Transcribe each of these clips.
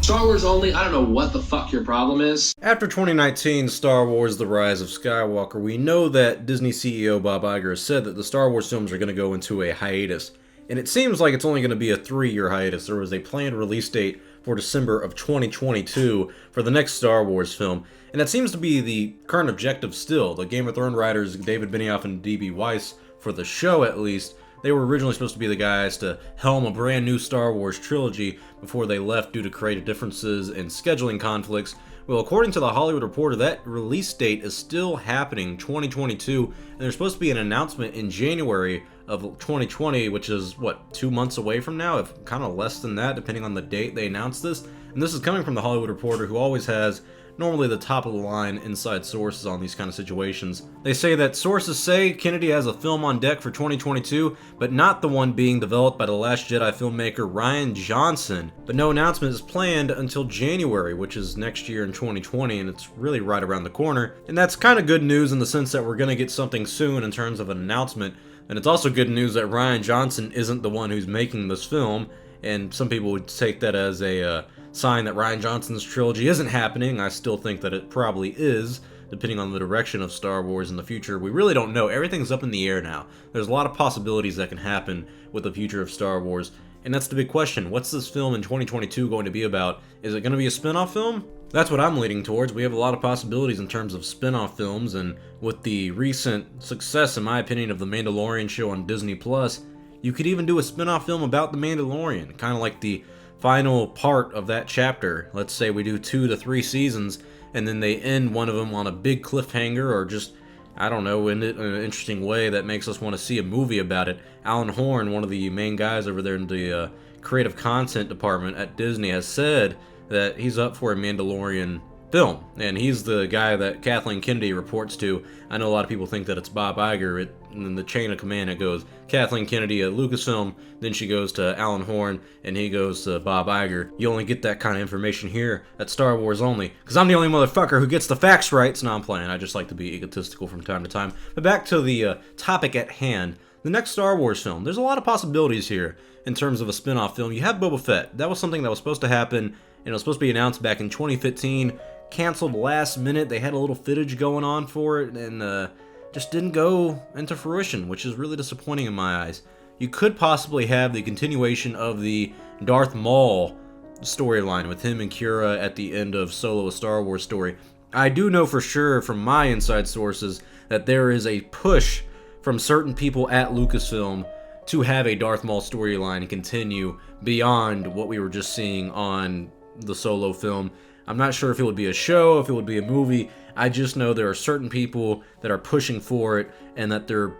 Star Wars only, I don't know what the fuck your problem is. After 2019 Star Wars The Rise of Skywalker, we know that Disney CEO Bob Iger has said that the Star Wars films are going to go into a hiatus. And it seems like it's only going to be a 3-year hiatus. There was a planned release date for December of 2022 for the next Star Wars film. And that seems to be the current objective still. The Game of Thrones writers, David Benioff and D.B. Weiss, for the show at least, they were originally supposed to be the guys to helm a brand new Star Wars trilogy before they left due to creative differences and scheduling conflicts. Well, according to The Hollywood Reporter, that release date is still happening, 2022, and there's supposed to be an announcement in January of 2020, which is, 2 months away from now? If kind of less than that, depending on the date they announced this. And this is coming from The Hollywood Reporter, who always has normally the top of the line inside sources on these kind of situations. They say that sources say Kennedy has a film on deck for 2022, but not the one being developed by The Last Jedi filmmaker Rian Johnson. But no announcement is planned until January, which is next year in 2020, and it's really right around the corner. And that's kind of good news in the sense that we're going to get something soon in terms of an announcement. And it's also good news that Rian Johnson isn't the one who's making this film, and some people would take that as a sign that Rian Johnson's trilogy isn't happening. I still think that it probably is, depending on the direction of Star Wars in the future. We really don't know. Everything's up in the air now. There's a lot of possibilities that can happen with the future of Star Wars, and that's the big question. What's this film in 2022 going to be about? Is it going to be a spin-off film? That's what I'm leaning towards. We have a lot of possibilities in terms of spin-off films, and with the recent success, in my opinion, of The Mandalorian show on Disney+, you could even do a spin-off film about The Mandalorian, kind of like the final part of that chapter. Let's say we do 2 to 3 seasons, and then they end one of them on a big cliffhanger, or just, I don't know, end it in an interesting way that makes us want to see a movie about it. Alan Horn, one of the main guys over there in the creative content department at Disney, has said that he's up for a Mandalorian film, and he's the guy that Kathleen Kennedy reports to. I know a lot of people think that it's Bob Iger. In the chain of command, it goes Kathleen Kennedy at Lucasfilm, then she goes to Alan Horn, and he goes to Bob Iger. You only get that kind of information here at Star Wars only, because I'm the only motherfucker who gets the facts right. So no, I'm playing. I just like to be egotistical from time to time. But back to the topic at hand. The next Star Wars film. There's a lot of possibilities here in terms of a spin-off film. You have Boba Fett. That was something that was supposed to happen, and it was supposed to be announced back in 2015. Canceled last minute. They had a little footage going on for it, and just didn't go into fruition, which is really disappointing in my eyes. You could possibly have the continuation of the Darth Maul storyline with him and Kira at the end of Solo: A Star Wars Story. I do know for sure from my inside sources that there is a push from certain people at Lucasfilm to have a Darth Maul storyline continue beyond what we were just seeing on the Solo film. I'm not sure if it would be a show, if it would be a movie. I just know there are certain people that are pushing for it, and that they're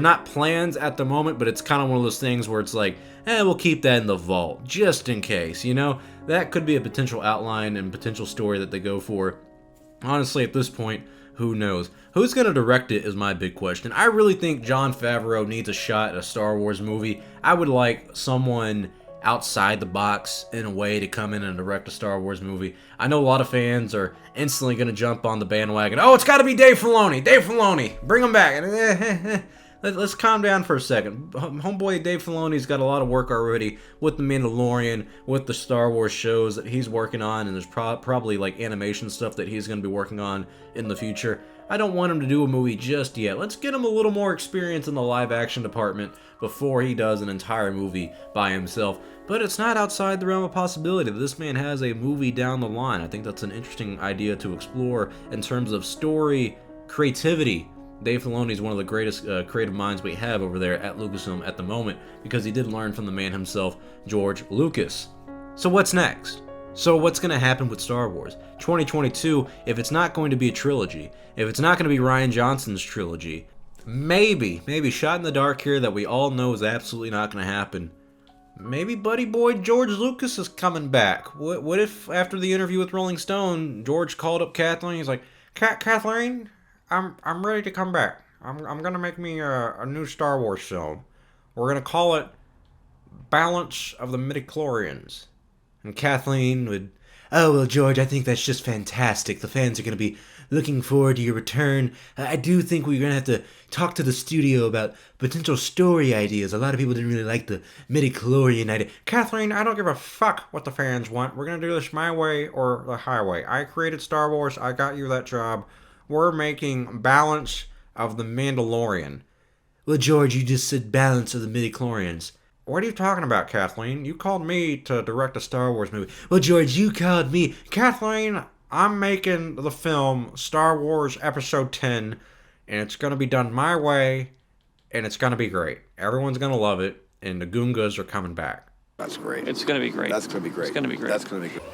not plans at the moment, but it's kind of one of those things where it's like, we'll keep that in the vault, just in case, you know? That could be a potential outline and potential story that they go for. Honestly, at this point, who knows? Who's going to direct it is my big question. I really think Jon Favreau needs a shot at a Star Wars movie. I would like someone outside the box in a way to come in and direct a Star Wars movie. I know a lot of fans are instantly going to jump on the bandwagon. Oh, it's got to be Dave Filoni. Dave Filoni. Bring him back. Let's calm down for a second. Homeboy Dave Filoni's got a lot of work already with The Mandalorian, with the Star Wars shows that he's working on, and there's probably like animation stuff that he's going to be working on in the future. I don't want him to do a movie just yet. Let's get him a little more experience in the live action department before he does an entire movie by himself. But it's not outside the realm of possibility that this man has a movie down the line. I think that's an interesting idea to explore in terms of story creativity. Dave Filoni is one of the greatest creative minds we have over there at Lucasfilm at the moment, because he did learn from the man himself, George Lucas. So what's next? So what's going to happen with Star Wars? 2022, if it's not going to be a trilogy, if it's not going to be Rian Johnson's trilogy, maybe shot in the dark here that we all know is absolutely not going to happen. Maybe buddy boy George Lucas is coming back. What if after the interview with Rolling Stone, George called up Kathleen, he's like, Kathleen, I'm ready to come back. I'm gonna make me a new Star Wars film. We're gonna call it Balance of the Midichlorians. And Kathleen would Oh, well, George, I think that's just fantastic. The fans are going to be looking forward to your return. I do think we're going to have to talk to the studio about potential story ideas. A lot of people didn't really like the midi-chlorian idea. Kathleen, I don't give a fuck what the fans want. We're going to do this my way or the highway. I created Star Wars. I got you that job. We're making Balance of the Mandalorian. Well, George, you just said Balance of the midi-chlorians. What are you talking about, Kathleen? You called me to direct a Star Wars movie. Well, George, you called me. Kathleen, I'm making the film Star Wars Episode 10, and it's going to be done my way, and it's going to be great. Everyone's going to love it, and the Goongas are coming back. That's great. It's going to be great. That's going to be great. It's going to be great. That's going to be great.